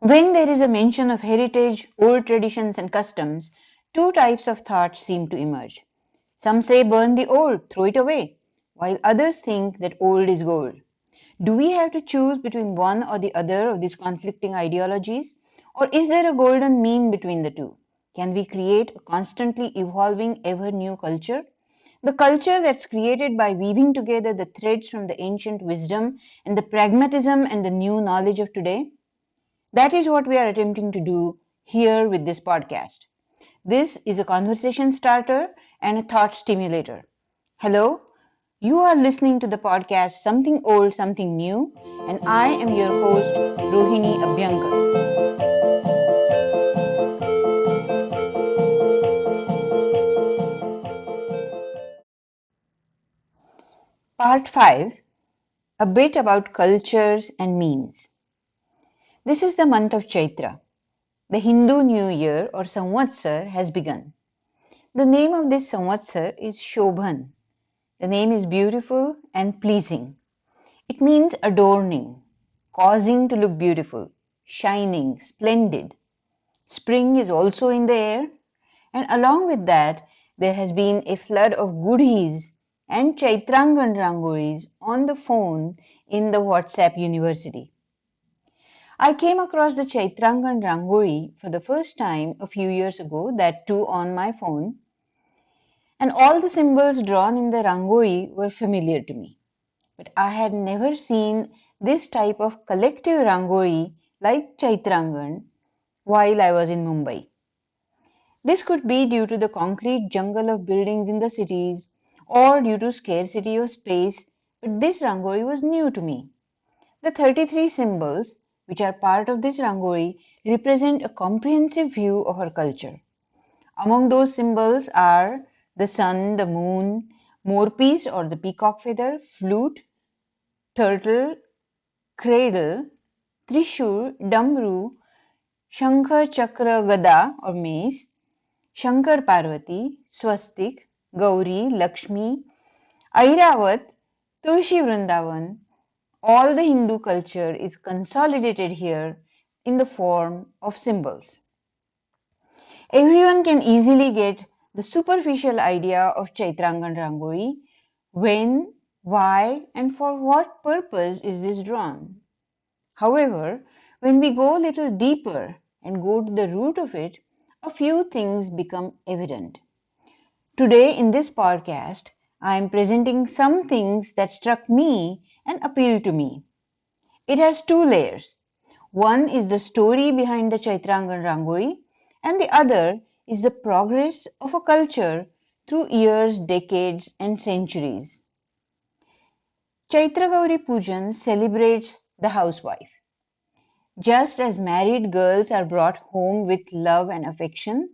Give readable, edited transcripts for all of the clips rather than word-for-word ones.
When there is a mention of heritage, old traditions, and customs, two types of thoughts seem to emerge. Some say burn the old, throw it away, while others think that old is gold. Do we have to choose between one or the other of these conflicting ideologies? Or is there a golden mean between the two? Can we create a constantly evolving, ever new culture? The culture that's created by weaving together the threads from the ancient wisdom and the pragmatism and the new knowledge of today? That is what we are attempting to do here with this podcast. This is a conversation starter and a thought stimulator. Hello, you are listening to the podcast Something Old, Something New, and I am your host, Rohini Abhyankar. Part 5, a bit about cultures and memes. This is the month of Chaitra. The Hindu New Year or Samvatsar has begun. The name of this Samvatsar is Shobhan. The name is beautiful and pleasing. It means adorning, causing to look beautiful, shining, splendid. Spring is also in the air, and along with that, there has been a flood of goodies and Chaitrangan rangolis on the phone in the WhatsApp University. I came across the Chaitrangan rangoli for the first time a few years ago, that too on my phone, and all the symbols drawn in the rangoli were familiar to me. But I had never seen this type of collective rangoli like Chaitrangan while I was in Mumbai. This could be due to the concrete jungle of buildings in the cities or due to scarcity of space, but this rangoli was new to me. The 33 symbols, which are part of this rangoli, represent a comprehensive view of our culture. Among those symbols are the sun, the moon, moorpiece or the peacock feather, flute, turtle, cradle, Trishul, Damru, Shankar Chakra Gada or mace, Shankar Parvati, Swastik, Gauri, Lakshmi, Airavat, Tulsi Vrindavan. All the Hindu culture is consolidated here in the form of symbols. Everyone can easily get the superficial idea of Chaitrangan Rangoli. When, why, and for what purpose is this drawn? However, when we go a little deeper and go to the root of it, a few things become evident. Today, in this podcast, I am presenting some things that struck me and appealed to me. It has two layers. One is the story behind the Chaitrangan Rangoli, and the other is the progress of a culture through years, decades, and centuries. Chaitra Gauri Pujan celebrates the housewife. Just as married girls are brought home with love and affection,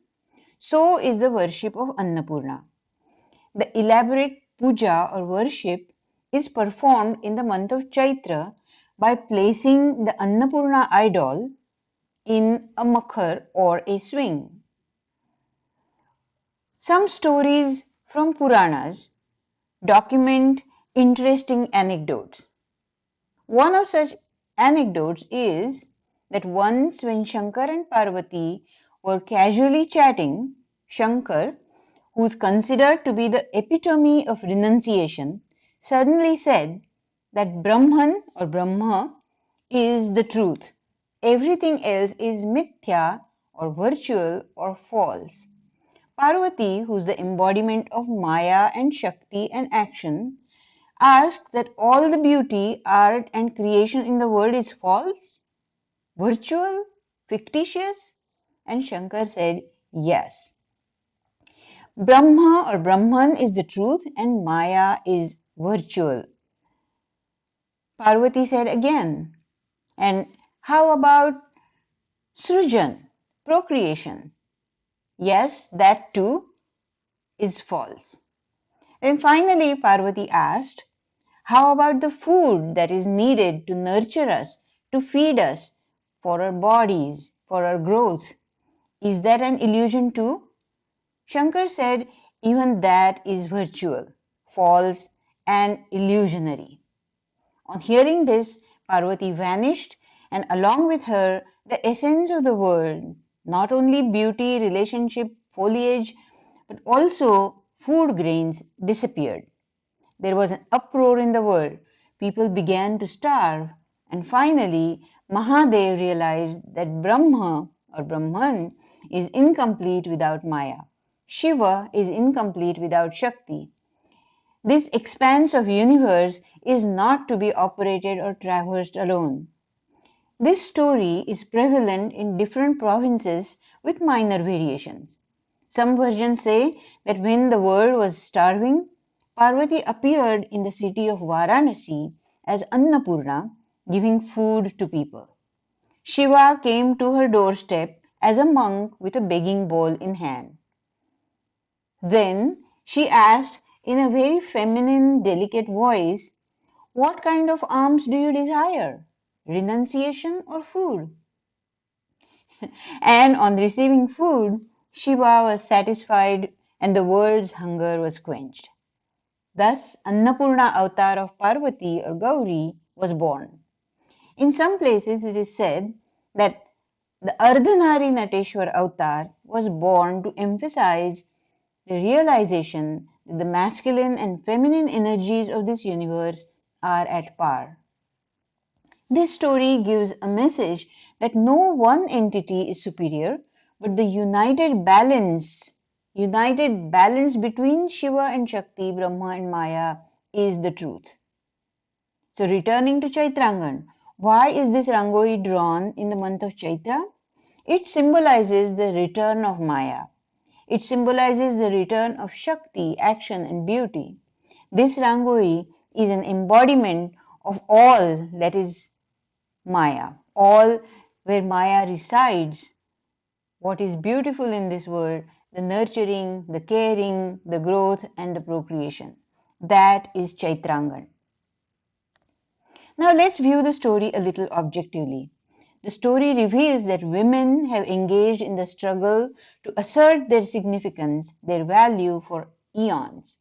so is the worship of Annapurna. The elaborate puja or worship is performed in the month of Chaitra by placing the Annapurna idol in a makhar or a swing. Some stories from Puranas document interesting anecdotes. One of such anecdotes is that once when Shankar and Parvati were casually chatting, Shankar, who is considered to be the epitome of renunciation, suddenly said that Brahman or Brahma is the truth. Everything else is mithya or virtual or false. Parvati, who is the embodiment of Maya and Shakti and action, asked that all the beauty, art, and creation in the world is false, virtual, fictitious? And Shankar said, yes. Brahma or Brahman is the truth and Maya is virtual. Parvati said again. And how about Srujan, procreation? Yes, that too is false. And finally, Parvati asked, how about the food that is needed to nurture us, to feed us, for our bodies, for our growth? Is that an illusion too? Shankar said even that is virtual, false, and illusionary. On hearing this, Parvati vanished, and along with her, The essence of the world, not only beauty, relationship, foliage, but also food grains, disappeared. There was an uproar in the world. People began to starve. And finally, Mahadev realized that Brahma or Brahman is incomplete without Maya. Shiva is incomplete without Shakti. This expanse of universe is not to be operated or traversed alone. This story is prevalent in different provinces with minor variations. Some versions say that when the world was starving, Parvati appeared in the city of Varanasi as Annapurna, giving food to people. Shiva came to her doorstep as a monk with a begging bowl in hand. Then she asked in a very feminine, delicate voice, "What kind of alms do you desire? Renunciation or food?" And on receiving food, Shiva was satisfied and the world's hunger was quenched. Thus, Annapurna avatar of Parvati or Gauri was born. In some places, it is said that the Ardhanari Nateshwar avatar was born to emphasize the realization that the masculine and feminine energies of this universe are at par. This story gives a message that no one entity is superior, but the united balance between Shiva and Shakti, Brahma and Maya is the truth. So returning to Chaitrangan, why is this Rangoli drawn in the month of Chaitra? It symbolizes the return of Maya. It symbolizes the return of Shakti, action and beauty. This Rangoli is an embodiment of all that is Maya, all where Maya resides. What is beautiful in this world, the nurturing, the caring, the growth, and the procreation. That is Chaitrangan. Now let's view the story a little objectively. The story reveals that women have engaged in the struggle to assert their significance, their value for eons.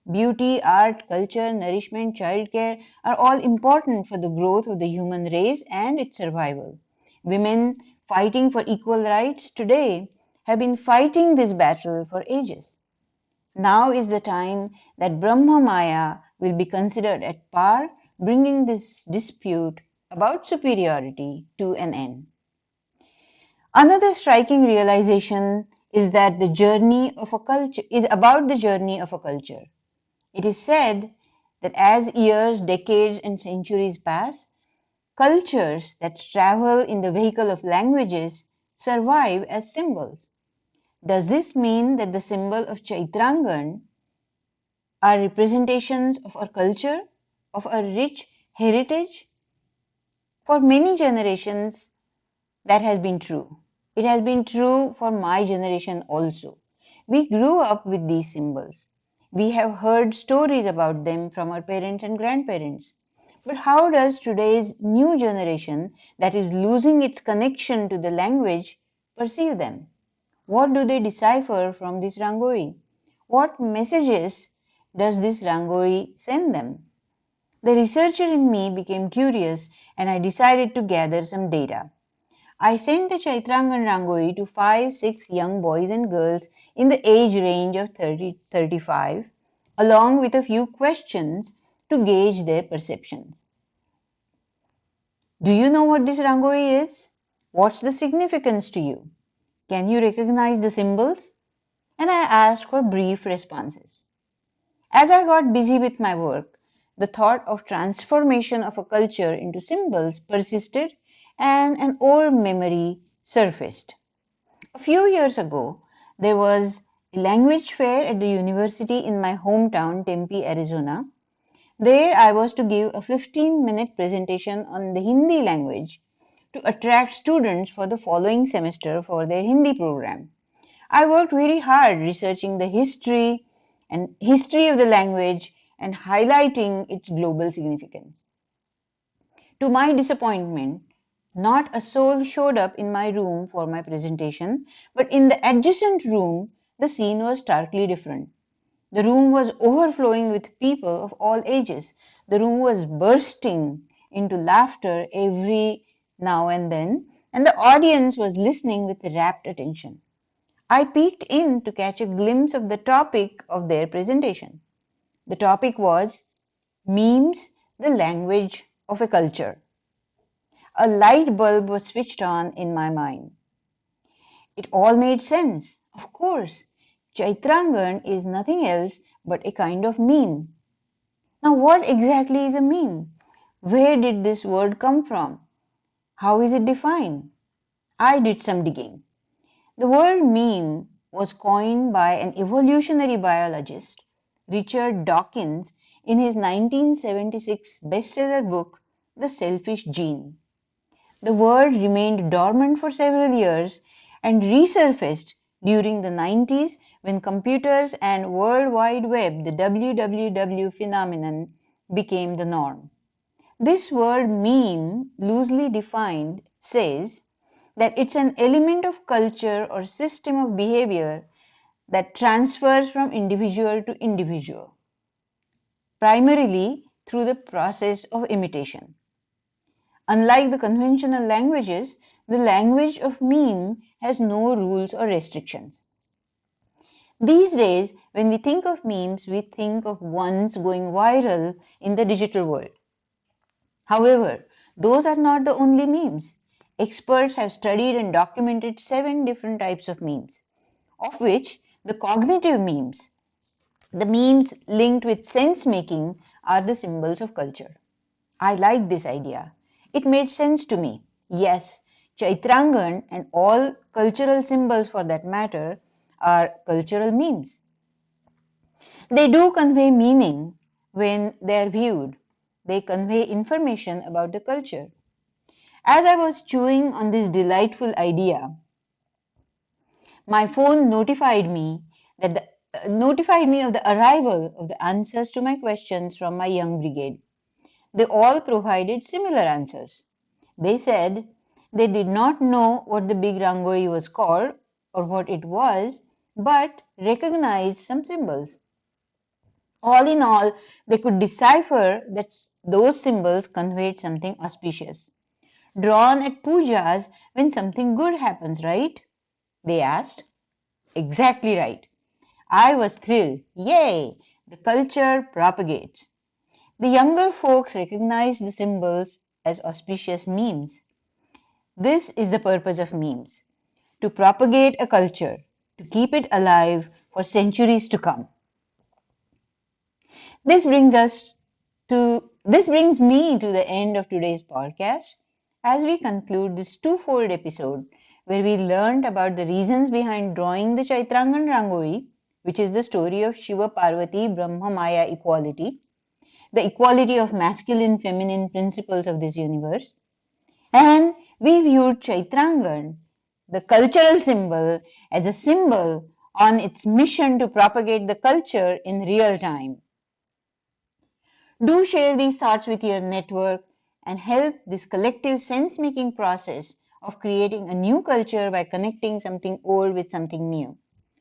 Beauty, art, culture, nourishment, childcare are all important for the growth of the human race and its survival. Women fighting for equal rights today have been fighting this battle for ages. Now is the time that Brahma Maya will be considered at par, bringing this dispute about superiority to an end. Another striking realization is that the journey of a culture is about the journey of a culture. It is said that as years, decades, and centuries pass, cultures that travel in the vehicle of languages survive as symbols. Does this mean that the symbol of Chaitrangan are representations of our culture, of our rich heritage? For many generations, that has been true. It has been true for my generation also. We grew up with these symbols. We have heard stories about them from our parents and grandparents. But how does today's new generation that is losing its connection to the language perceive them? What do they decipher from this Rangoli? What messages does this Rangoli send them? The researcher in me became curious and I decided to gather some data. I sent the Chaitrangan Rangoli to 5-6 young boys and girls in the age range of 30-35, along with a few questions to gauge their perceptions. Do you know what this Rangoli is? What's the significance to you? Can you recognize the symbols? And I asked for brief responses. As I got busy with my work, the thought of transformation of a culture into symbols persisted and an old memory surfaced. A few years ago, there was a language fair at the university in my hometown, Tempe, Arizona. There, I was to give a 15-minute presentation on the Hindi language to attract students for the following semester for their Hindi program. I worked very hard researching the history of the language and highlighting its global significance. To my disappointment, not a soul showed up in my room for my presentation, but in the adjacent room, the scene was starkly different. The room was overflowing with people of all ages. The room was bursting into laughter every now and then. and the audience was listening with rapt attention. I peeked in to catch a glimpse of the topic of their presentation. The topic was memes, the language of a culture. A light bulb was switched on in my mind. It all made sense. Of course, Chaitrangan is nothing else but a kind of meme. Now, what exactly is a meme? Where did this word come from? How is it defined? I did some digging. The word meme was coined by an evolutionary biologist, Richard Dawkins, in his 1976 bestseller book, The Selfish Gene. The word remained dormant for several years and resurfaced during the 90s when computers and World Wide Web, the WWW phenomenon, became the norm. This word meme, loosely defined, says that it's an element of culture or system of behavior that transfers from individual to individual, primarily through the process of imitation. Unlike the conventional languages, the language of meme has no rules or restrictions. These days, when we think of memes, we think of ones going viral in the digital world. However, those are not the only memes. Experts have studied and documented 7 different types of memes, of which the cognitive memes, the memes linked with sense making, are the symbols of culture. I like this idea. It made sense to me. Yes, Chaitrangan and all cultural symbols for that matter are cultural memes. They do convey meaning when they are viewed. They convey information about the culture. As I was chewing on this delightful idea, my phone notified me of the arrival of the answers to my questions from my young brigade. They all provided similar answers. They said they did not know what the big rangoli was called or what it was, but recognized some symbols. All in all, they could decipher that those symbols conveyed something auspicious. Drawn at pujas when something good happens, right? They asked. Exactly right. I was thrilled. Yay! The culture propagates. The younger folks recognize the symbols as auspicious memes. This is the purpose of memes: to propagate a culture, to keep it alive for centuries to come. This brings me to the end of today's podcast as we conclude this twofold episode where we learned about the reasons behind drawing the Chaitrangan Rangoli, which is the story of Shiva-Parvati Brahma Maya equality, the equality of masculine feminine principles of this universe, and we viewed Chaitrangan, the cultural symbol, as a symbol on its mission to propagate the culture in real time. Do share these thoughts with your network and help this collective sense making process of creating a new culture by connecting something old with something new.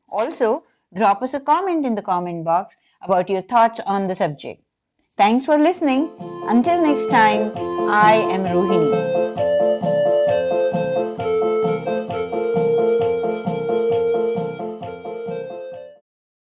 Also, drop us a comment in the comment box about your thoughts on the subject. Thanks for listening. Until next time, I am Rohini.